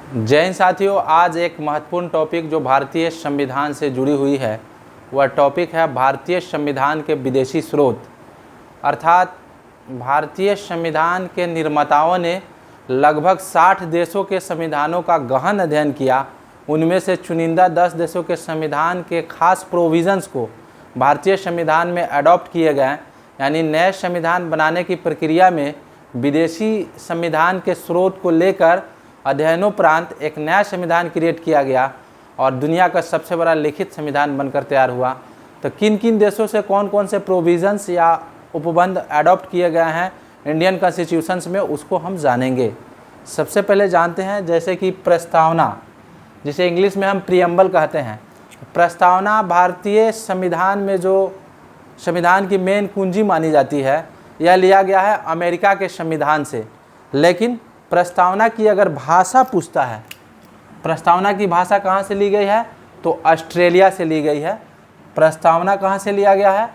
जय हिंद साथियों, आज एक महत्वपूर्ण टॉपिक जो भारतीय संविधान से जुड़ी हुई है वह टॉपिक है भारतीय संविधान के विदेशी स्रोत। अर्थात भारतीय संविधान के निर्माताओं ने लगभग 60 देशों के संविधानों का गहन अध्ययन किया। उनमें से चुनिंदा 10 देशों के संविधान के खास प्रोविज़न्स को भारतीय संविधान में अडॉप्ट किए गए। यानी नए संविधान बनाने की प्रक्रिया में विदेशी संविधान के स्रोत को लेकर अध्ययनोपरांत एक नया संविधान क्रिएट किया गया और दुनिया का सबसे बड़ा लिखित संविधान बनकर तैयार हुआ। तो किन किन देशों से कौन कौन से प्रोविज़न्स या उपबंध अडॉप्ट किए गए हैं इंडियन कॉन्स्टिट्यूशंस में, उसको हम जानेंगे। सबसे पहले जानते हैं जैसे कि प्रस्तावना, जिसे इंग्लिश में हम प्रीएम्बल कहते हैं। प्रस्तावना भारतीय संविधान में जो संविधान की मेन कुंजी मानी जाती है, यह लिया गया है अमेरिका के संविधान से। लेकिन प्रस्तावना की अगर भाषा पूछता है, प्रस्तावना की भाषा कहाँ से ली गई है, तो ऑस्ट्रेलिया से ली गई है। प्रस्तावना कहाँ से लिया गया है,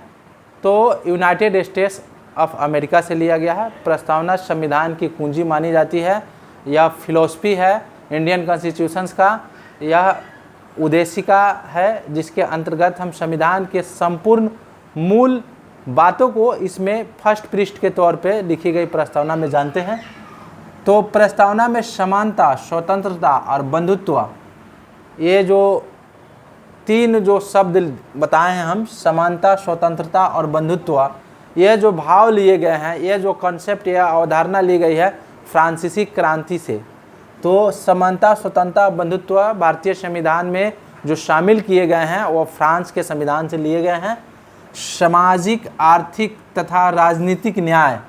तो यूनाइटेड स्टेट्स ऑफ अमेरिका से लिया गया है। प्रस्तावना संविधान की कुंजी मानी जाती है। यह फिलॉसफी है इंडियन कॉन्स्टिट्यूशंस का, यह उद्देशिका है जिसके अंतर्गत हम संविधान के संपूर्ण मूल बातों को इसमें फर्स्ट पृष्ठ के तौर पे लिखी गई प्रस्तावना में जानते हैं। तो प्रस्तावना में समानता, स्वतंत्रता और बंधुत्व, ये जो तीन जो शब्द बताए हैं हम, समानता, स्वतंत्रता और बंधुत्व, ये जो भाव लिए गए हैं, ये जो कॉन्सेप्ट या अवधारणा ली गई है फ्रांसीसी क्रांति से। तो समानता, स्वतंत्रता, बंधुत्व भारतीय संविधान में जो शामिल किए गए हैं वो फ्रांस के संविधान से लिए गए हैं। सामाजिक, आर्थिक तथा राजनीतिक न्याय,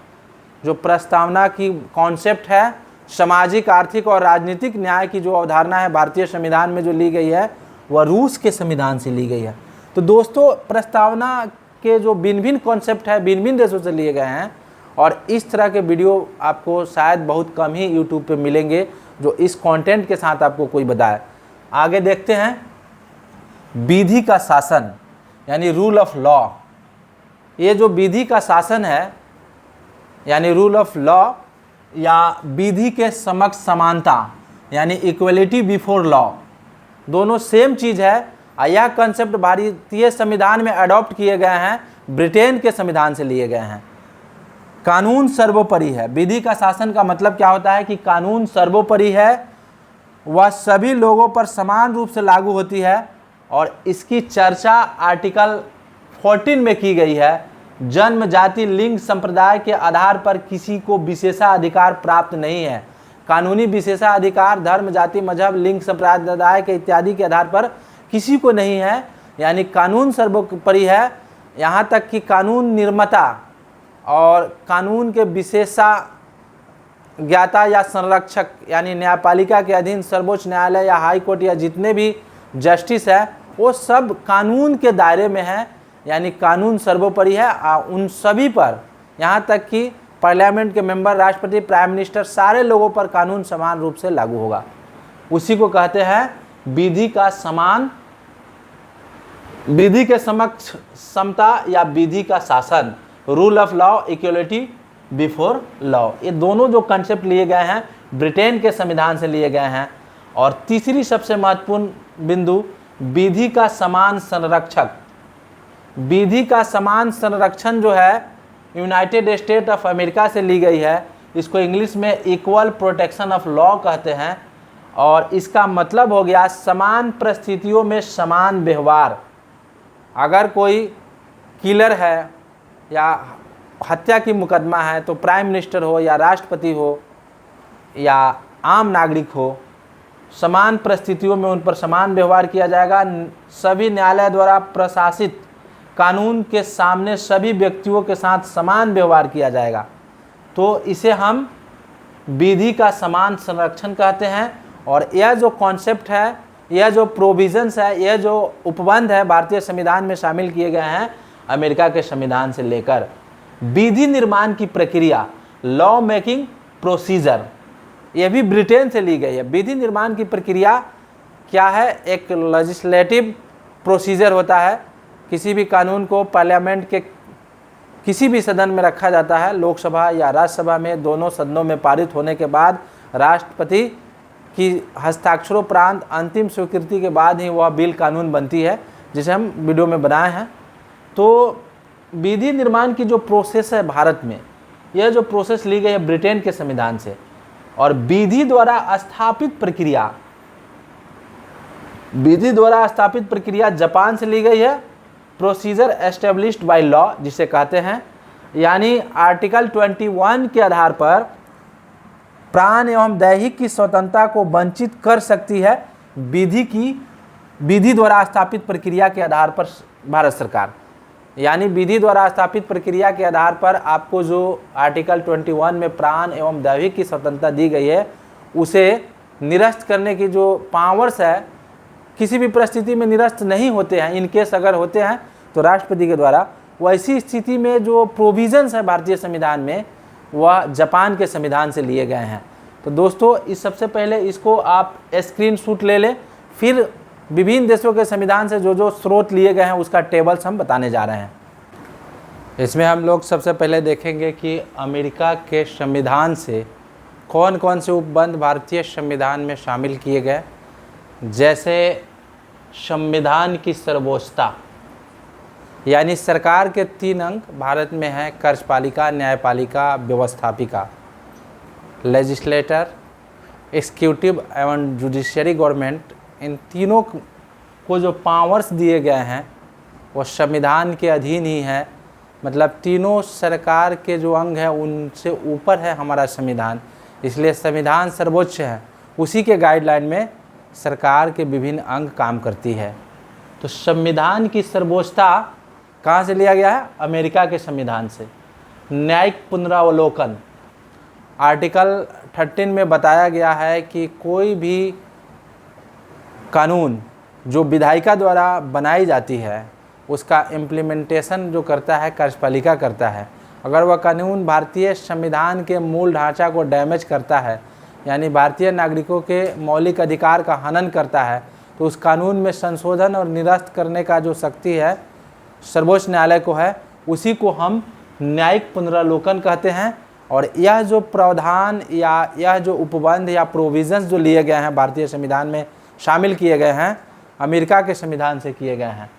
जो प्रस्तावना की कॉन्सेप्ट है, सामाजिक, आर्थिक और राजनीतिक न्याय की जो अवधारणा है भारतीय संविधान में जो ली गई है वह रूस के संविधान से ली गई है। तो दोस्तों, प्रस्तावना के जो भिन्न भिन्न कॉन्सेप्ट है भिन्न भिन्न देशों से लिए गए हैं और इस तरह के वीडियो आपको शायद बहुत कम ही यूट्यूब पे मिलेंगे जो इस कंटेंट के साथ आपको कोई बताए। आगे देखते हैं विधि का शासन यानी रूल ऑफ लॉ। ये जो विधि का शासन है यानी रूल ऑफ लॉ या विधि के समक्ष समानता यानी इक्वलिटी बिफोर लॉ, दोनों सेम चीज़ है। यह कंसेप्ट भारतीय संविधान में अडॉप्ट किए गए हैं, ब्रिटेन के संविधान से लिए गए हैं। कानून सर्वोपरि है। विधि का शासन का मतलब क्या होता है कि कानून सर्वोपरि है, वह सभी लोगों पर समान रूप से लागू होती है और इसकी चर्चा आर्टिकल 14 में की गई है। जन्म, जाति, लिंग, संप्रदाय के आधार पर किसी को विशेषाधिकार प्राप्त नहीं है। कानूनी विशेषाधिकार धर्म, जाति, मजहब, लिंग, संप्रदाय के इत्यादि के आधार पर किसी को नहीं है। यानी कानून सर्वोपरि है। यहाँ तक कि कानून निर्माता और कानून के विशेषज्ञता या संरक्षक यानी न्यायपालिका के अधीन सर्वोच्च न्यायालय या हाई कोर्ट या जितने भी जस्टिस है वो सब कानून के दायरे में है। यानी कानून सर्वोपरि है उन सभी पर, यहाँ तक कि पार्लियामेंट के मेंबर, राष्ट्रपति, प्राइम मिनिस्टर, सारे लोगों पर कानून समान रूप से लागू होगा। उसी को कहते हैं विधि का समान, विधि के समक्ष समता या विधि का शासन, rule of law, equality before law. ये दोनों जो कंसेप्ट लिए गए हैं ब्रिटेन के संविधान से लिए गए हैं। और तीसरी सबसे महत्वपूर्ण बिंदु, विधि का समान संरक्षक। विधि का समान संरक्षण जो है यूनाइटेड स्टेट ऑफ अमेरिका से ली गई है। इसको इंग्लिश में इक्वल प्रोटेक्शन ऑफ लॉ कहते हैं और इसका मतलब हो गया समान परिस्थितियों में समान व्यवहार। अगर कोई किलर है या हत्या की मुकदमा है तो प्राइम मिनिस्टर हो या राष्ट्रपति हो या आम नागरिक हो, समान परिस्थितियों में उन पर समान व्यवहार किया जाएगा। सभी न्यायालय द्वारा प्रशासित कानून के सामने सभी व्यक्तियों के साथ समान व्यवहार किया जाएगा। तो इसे हम विधि का समान संरक्षण कहते हैं। और यह जो कॉन्सेप्ट है, यह जो प्रोविजंस है, यह जो उपबंध है भारतीय संविधान में शामिल किए गए हैं अमेरिका के संविधान से लेकर। विधि निर्माण की प्रक्रिया, लॉ मेकिंग प्रोसीजर, यह भी ब्रिटेन से ली गई है। विधि निर्माण की प्रक्रिया क्या है, एक लेजिस्लेटिव प्रोसीजर होता है। किसी भी कानून को पार्लियामेंट के किसी भी सदन में रखा जाता है, लोकसभा या राज्यसभा में, दोनों सदनों में पारित होने के बाद राष्ट्रपति कि हस्ताक्षरोपरांत अंतिम स्वीकृति के बाद ही वह बिल कानून बनती है, जिसे हम वीडियो में बनाए हैं। तो विधि निर्माण की जो प्रोसेस है भारत में, यह जो प्रोसेस ली गई है ब्रिटेन के संविधान से, और विधि द्वारा स्थापित प्रक्रिया जापान से ली गई है, प्रोसीजर एस्टेब्लिश्ड बाय लॉ जिसे कहते हैं। यानी आर्टिकल 21 के आधार पर प्राण एवं दैहिक की स्वतंत्रता को वंचित कर सकती है विधि द्वारा स्थापित प्रक्रिया के आधार पर भारत सरकार। यानी विधि द्वारा स्थापित प्रक्रिया के आधार पर आपको जो आर्टिकल 21 में प्राण एवं दैहिक की स्वतंत्रता दी गई है, उसे निरस्त करने की जो पावर्स है, किसी भी परिस्थिति में निरस्त नहीं होते हैं। इनकेस अगर होते हैं तो राष्ट्रपति के द्वारा। वैसी स्थिति में जो प्रोविजंस है भारतीय संविधान में, वह जापान के संविधान से लिए गए हैं। तो दोस्तों, इस सबसे पहले इसको आप स्क्रीनशॉट ले लें, फिर विभिन्न देशों के संविधान से जो जो स्रोत लिए गए हैं उसका टेबल्स हम बताने जा रहे हैं। इसमें हम लोग सबसे पहले देखेंगे कि अमेरिका के संविधान से कौन कौन से उपबंध भारतीय संविधान में शामिल किए गए। जैसे संविधान की सर्वोच्चता, यानी सरकार के 3 अंग भारत में हैं, कार्यपालिका, न्यायपालिका, व्यवस्थापिका, लेजिस्लेटर, एग्जीक्यूटिव एवं जुडिशरी गवर्नमेंट। इन तीनों को जो पावर्स दिए गए हैं वो संविधान के अधीन ही है। मतलब तीनों सरकार के जो अंग हैं उनसे ऊपर है हमारा संविधान, इसलिए संविधान सर्वोच्च है। उसी के गाइडलाइन में सरकार के विभिन्न अंग काम करती है। तो संविधान की सर्वोच्चता कहाँ से लिया गया है? अमेरिका के संविधान से। न्यायिक पुनरावलोकन, आर्टिकल 13 में बताया गया है कि कोई भी कानून जो विधायिका द्वारा बनाई जाती है उसका इम्प्लीमेंटेशन जो करता है कार्यपालिका करता है। अगर वह कानून भारतीय संविधान के मूल ढांचा को डैमेज करता है, यानी भारतीय नागरिकों के मौलिक अधिकार का हनन करता है, तो उस कानून में संशोधन और निरस्त करने का जो शक्ति है सर्वोच्च न्यायालय को है, उसी को हम न्यायिक पुनरावलोकन कहते हैं। और यह जो प्रावधान या यह जो उपबंध या प्रोविजंस जो लिए गए हैं भारतीय संविधान में शामिल किए गए हैं, अमेरिका के संविधान से किए गए हैं।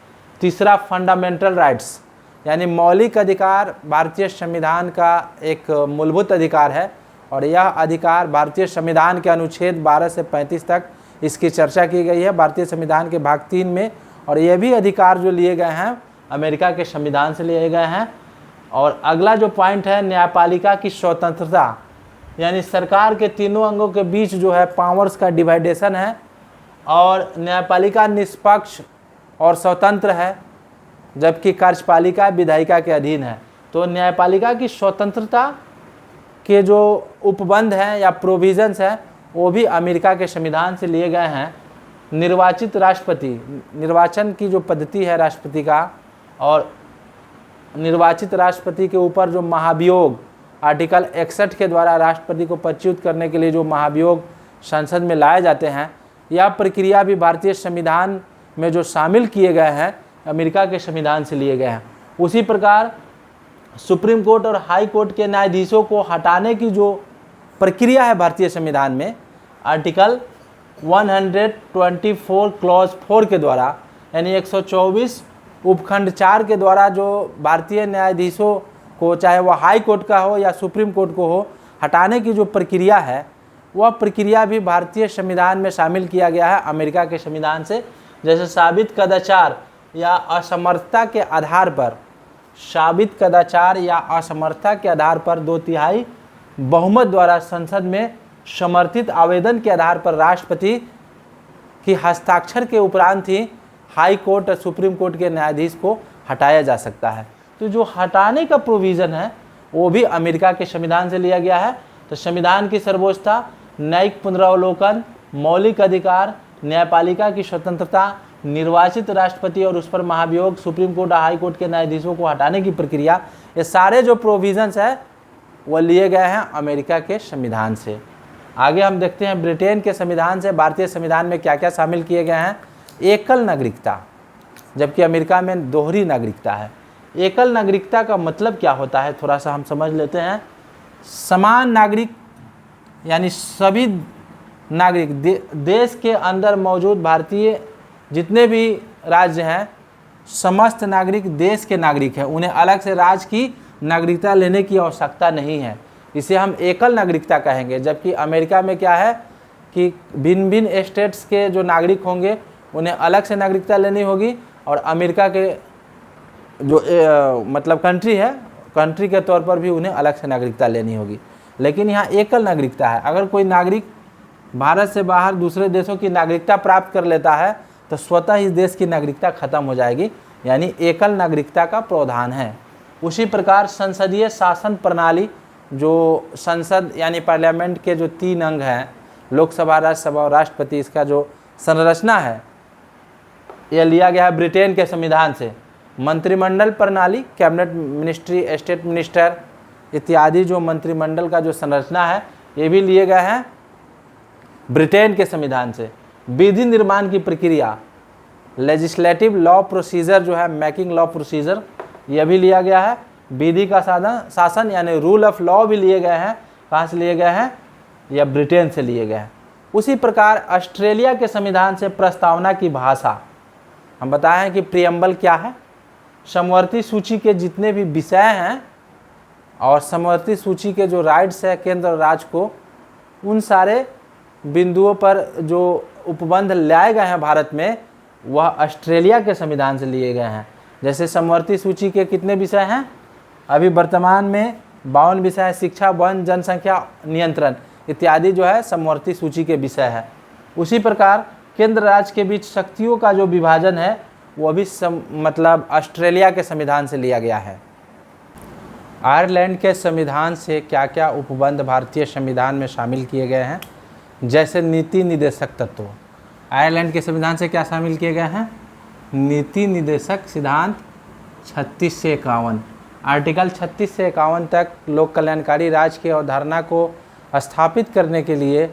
तीसरा, फंडामेंटल राइट्स, यानी मौलिक अधिकार भारतीय संविधान का एक मूलभूत अधिकार है, और यह अधिकार भारतीय संविधान के अनुच्छेद 12 से 35 तक इसकी चर्चा की गई है भारतीय संविधान के भाग 3 में। और ये भी अधिकार जो लिए गए हैं अमेरिका के संविधान से लिए गए हैं। और अगला जो पॉइंट है, न्यायपालिका की स्वतंत्रता, यानी सरकार के तीनों अंगों के बीच जो है पावर्स का डिवाइडेशन है, और न्यायपालिका निष्पक्ष और स्वतंत्र है, जबकि कार्यपालिका विधायिका के अधीन है। तो न्यायपालिका की स्वतंत्रता के जो उपबंध हैं या प्रोविजंस हैं वो भी अमेरिका के संविधान से लिए गए हैं। निर्वाचित राष्ट्रपति, निर्वाचन की जो पद्धति है राष्ट्रपति का, और निर्वाचित राष्ट्रपति के ऊपर जो महाभियोग आर्टिकल 61 के द्वारा राष्ट्रपति को पदच्युत करने के लिए जो महाभियोग संसद में लाए जाते हैं, यह प्रक्रिया भी भारतीय संविधान में जो शामिल किए गए हैं अमेरिका के संविधान से लिए गए हैं। उसी प्रकार सुप्रीम कोर्ट और हाई कोर्ट के न्यायाधीशों को हटाने की जो प्रक्रिया है भारतीय संविधान में, आर्टिकल 124 क्लॉज 4 के द्वारा, यानी 124 उपखंड 4 के द्वारा जो भारतीय न्यायाधीशों को, चाहे वह हाई कोर्ट का हो या सुप्रीम कोर्ट को हो, हटाने की जो प्रक्रिया है, वह प्रक्रिया भी भारतीय संविधान में शामिल किया गया है अमेरिका के संविधान से। जैसे साबित कदाचार या असमर्थता के आधार पर, साबित कदाचार या असमर्थता के आधार पर 2/3 बहुमत द्वारा संसद में समर्थित आवेदन के आधार पर राष्ट्रपति की हस्ताक्षर के उपरांत ही हाई कोर्ट और सुप्रीम कोर्ट के न्यायाधीश को हटाया जा सकता है। तो जो हटाने का प्रोविज़न है वो भी अमेरिका के संविधान से लिया गया है। तो संविधान की सर्वोच्चता, न्यायिक पुनरावलोकन, मौलिक अधिकार, न्यायपालिका की स्वतंत्रता, निर्वाचित राष्ट्रपति और उस पर महाभियोग, सुप्रीम कोर्ट और हाई कोर्ट के न्यायाधीशों को हटाने की प्रक्रिया, ये सारे जो प्रोविजंस है वो लिए गए हैं अमेरिका के संविधान से। आगे हम देखते हैं ब्रिटेन के संविधान से भारतीय संविधान में क्या क्या शामिल किए गए हैं। एकल नागरिकता, जबकि अमेरिका में दोहरी नागरिकता है। एकल नागरिकता का मतलब क्या होता है, थोड़ा सा हम समझ लेते हैं। समान नागरिक, यानी सभी नागरिक देश के अंदर मौजूद भारतीय जितने भी राज्य हैं, समस्त नागरिक देश के नागरिक हैं। उन्हें अलग से राज्य की नागरिकता लेने की आवश्यकता नहीं है। इसे हम एकल नागरिकता कहेंगे। जबकि अमेरिका में क्या है कि भिन्न भिन्न स्टेट्स के जो नागरिक होंगे उन्हें अलग से नागरिकता लेनी होगी, और अमेरिका के जो मतलब कंट्री है, कंट्री के तौर पर भी उन्हें अलग से नागरिकता लेनी होगी। लेकिन यहाँ एकल नागरिकता है। अगर कोई नागरिक भारत से बाहर दूसरे देशों की नागरिकता प्राप्त कर लेता है तो स्वतः इस देश की नागरिकता खत्म हो जाएगी, यानी एकल नागरिकता का प्रावधान है। उसी प्रकार संसदीय शासन प्रणाली, जो संसद यानी पार्लियामेंट के जो 3 अंग हैं, लोकसभा, राज्यसभा और राष्ट्रपति, इसका जो संरचना है यह लिया गया है ब्रिटेन के संविधान से। मंत्रिमंडल प्रणाली, कैबिनेट मिनिस्ट्री, स्टेट मिनिस्टर इत्यादि जो मंत्रिमंडल का जो संरचना है ये भी लिए गए हैं ब्रिटेन के संविधान से। विधि निर्माण की प्रक्रिया, लेजिस्लेटिव लॉ प्रोसीजर जो है, मेकिंग लॉ प्रोसीजर, यह भी लिया गया है। विधि का शासन यानी रूल ऑफ लॉ भी लिए गए हैं। कहाँ से लिए गए हैं? या ब्रिटेन से लिए गए हैं। उसी प्रकार ऑस्ट्रेलिया के संविधान से प्रस्तावना की भाषा, हम बताएं कि प्रियम्बल क्या है। समवर्ती सूची के जितने भी विषय हैं और समवर्ती सूची के जो राइट्स है केंद्र और राज्य को, उन सारे बिंदुओं पर जो उपबंध लाए गए हैं भारत में, वह ऑस्ट्रेलिया के संविधान से लिए गए हैं। जैसे समवर्ती सूची के कितने विषय हैं? अभी वर्तमान में 52 विषय है। शिक्षा, वन, जनसंख्या नियंत्रण इत्यादि जो है समवर्ती सूची के विषय है। उसी प्रकार केंद्र राज्य के बीच शक्तियों का जो विभाजन है वो भी मतलब ऑस्ट्रेलिया के संविधान से लिया गया है। आयरलैंड के संविधान से क्या क्या उपबंध भारतीय संविधान में शामिल किए गए हैं? जैसे नीति निर्देशक तत्व, आयरलैंड के संविधान से क्या शामिल किए गए हैं? नीति निर्देशक सिद्धांत 36 से 51। आर्टिकल 36 से 51 तक लोक कल्याणकारी राज्य की अवधारणा को स्थापित करने के लिए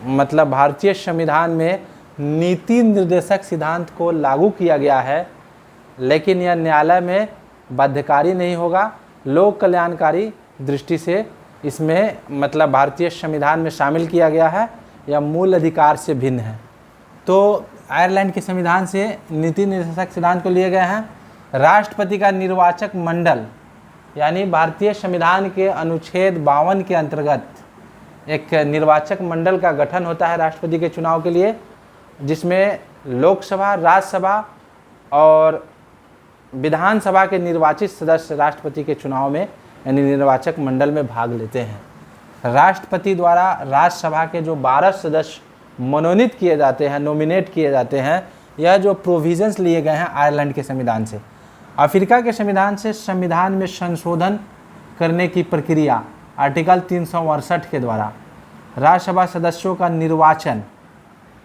मतलब भारतीय संविधान में नीति निर्देशक सिद्धांत को लागू किया गया है। लेकिन यह न्यायालय में बाध्यकारी नहीं होगा। लोक कल्याणकारी दृष्टि से इसमें मतलब भारतीय संविधान में शामिल किया गया है, यह मूल अधिकार से भिन्न है। तो आयरलैंड के संविधान से नीति निर्देशक सिद्धांत को लिए गए हैं। राष्ट्रपति का निर्वाचक मंडल, यानी भारतीय संविधान के अनुच्छेद 52 के अंतर्गत एक निर्वाचक मंडल का गठन होता है राष्ट्रपति के चुनाव के लिए, जिसमें लोकसभा, राज्यसभा और विधानसभा के निर्वाचित सदस्य राष्ट्रपति के चुनाव में यानी निर्वाचक मंडल में भाग लेते हैं। राष्ट्रपति द्वारा राज्यसभा के जो 12 सदस्य मनोनीत किए जाते हैं, नॉमिनेट किए जाते हैं, यह जो प्रोविजंस लिए गए हैं आयरलैंड के संविधान से। अफ्रीका के संविधान से संविधान में संशोधन करने की प्रक्रिया आर्टिकल 368 के द्वारा राज्यसभा सदस्यों का निर्वाचन,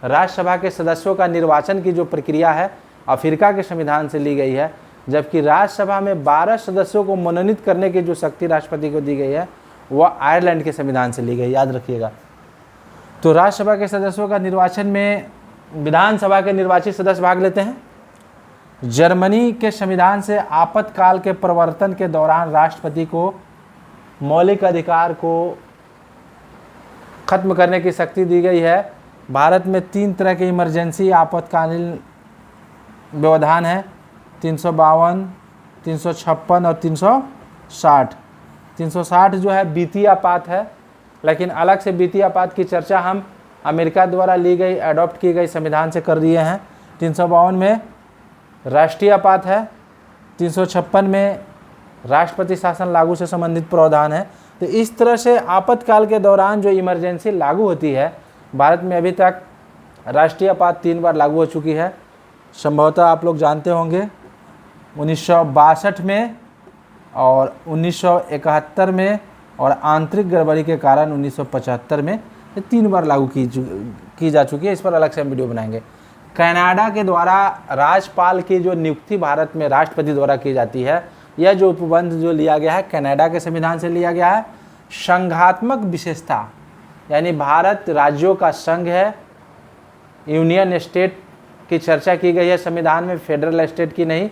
राज्यसभा के सदस्यों का निर्वाचन की जो प्रक्रिया है अफ्रीका के संविधान से ली गई है। जबकि राज्यसभा में 12 सदस्यों को मनोनीत करने की जो शक्ति राष्ट्रपति को दी गई है वह आयरलैंड के संविधान से ली गई, याद रखिएगा। तो राज्यसभा के सदस्यों का निर्वाचन में विधानसभा के निर्वाचित सदस्य भाग लेते हैं। जर्मनी के संविधान से आपातकाल के प्रवर्तन के दौरान राष्ट्रपति को मौलिक अधिकार को खत्म करने की शक्ति दी गई है। भारत में 3 तरह के इमरजेंसी आपातकालीन व्यवधान है, 352, 356 और 360। 360 जो है वित्तीय आपात है, लेकिन अलग से वित्तीय आपात की चर्चा हम अमेरिका द्वारा ली गई, अडॉप्ट की गई संविधान से कर दिए हैं। 352 में राष्ट्रीय आपात है, 356 में राष्ट्रपति शासन लागू से संबंधित प्रावधान है। तो इस तरह से आपातकाल के दौरान जो इमरजेंसी लागू होती है, भारत में अभी तक राष्ट्रीय आपात 3 बार लागू हो चुकी है। संभवतः आप लोग जानते होंगे 1962 में और 1971 में, और आंतरिक गड़बड़ी के कारण 1975 में, ये 3 बार लागू की जा चुकी है। इस पर अलग से हम वीडियो बनाएंगे। कनाडा के द्वारा राज्यपाल की जो नियुक्ति भारत में राष्ट्रपति द्वारा की जाती है, यह जो उपबंध जो लिया गया है कनाडा के संविधान से लिया गया है। संघात्मक विशेषता, यानी भारत राज्यों का संघ है, यूनियन स्टेट की चर्चा की गई है संविधान में, फेडरल स्टेट की नहीं।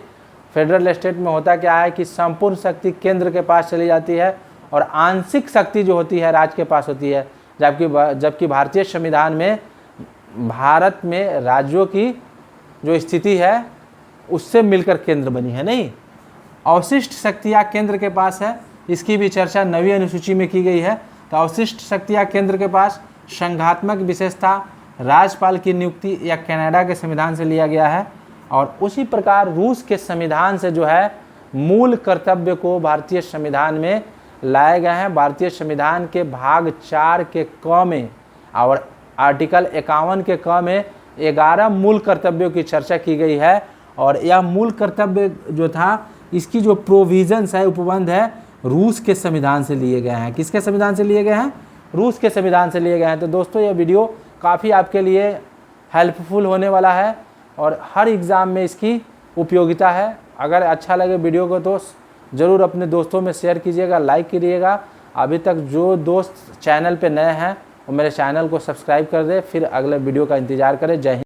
फेडरल स्टेट में होता क्या है कि संपूर्ण शक्ति केंद्र के पास चली जाती है और आंशिक शक्ति जो होती है राज्य के पास होती है। जबकि भारतीय संविधान में भारत में राज्यों की जो स्थिति है उससे मिलकर केंद्र बनी है। नहीं, अवशिष्ट शक्तियाँ केंद्र के पास है, इसकी भी चर्चा 9वीं अनुसूची में की गई है। तो अवशिष्ट शक्तियाँ केंद्र के पास, संघात्मक विशेषता, राज्यपाल की नियुक्ति या कनाडा के संविधान से लिया गया है। और उसी प्रकार रूस के संविधान से जो है मूल कर्तव्य को भारतीय संविधान में लाए गए हैं। भारतीय संविधान के भाग 4 के क में और आर्टिकल 51 के क में 11 मूल कर्तव्यों की चर्चा की गई है। और यह मूल कर्तव्य जो था, इसकी जो प्रोविजंस है, उपबंध है, रूस के संविधान से लिए गए हैं। किसके संविधान से लिए गए हैं? रूस के संविधान से लिए गए हैं। तो दोस्तों ये वीडियो काफ़ी आपके लिए हेल्पफुल होने वाला है और हर एग्ज़ाम में इसकी उपयोगिता है। अगर अच्छा लगे वीडियो को तो ज़रूर अपने दोस्तों में शेयर कीजिएगा, लाइक कीजिएगा। अभी तक जो दोस्त चैनल पे नए हैं वो मेरे चैनल को सब्सक्राइब कर दे, फिर अगले वीडियो का इंतज़ार करें। जय हिंद।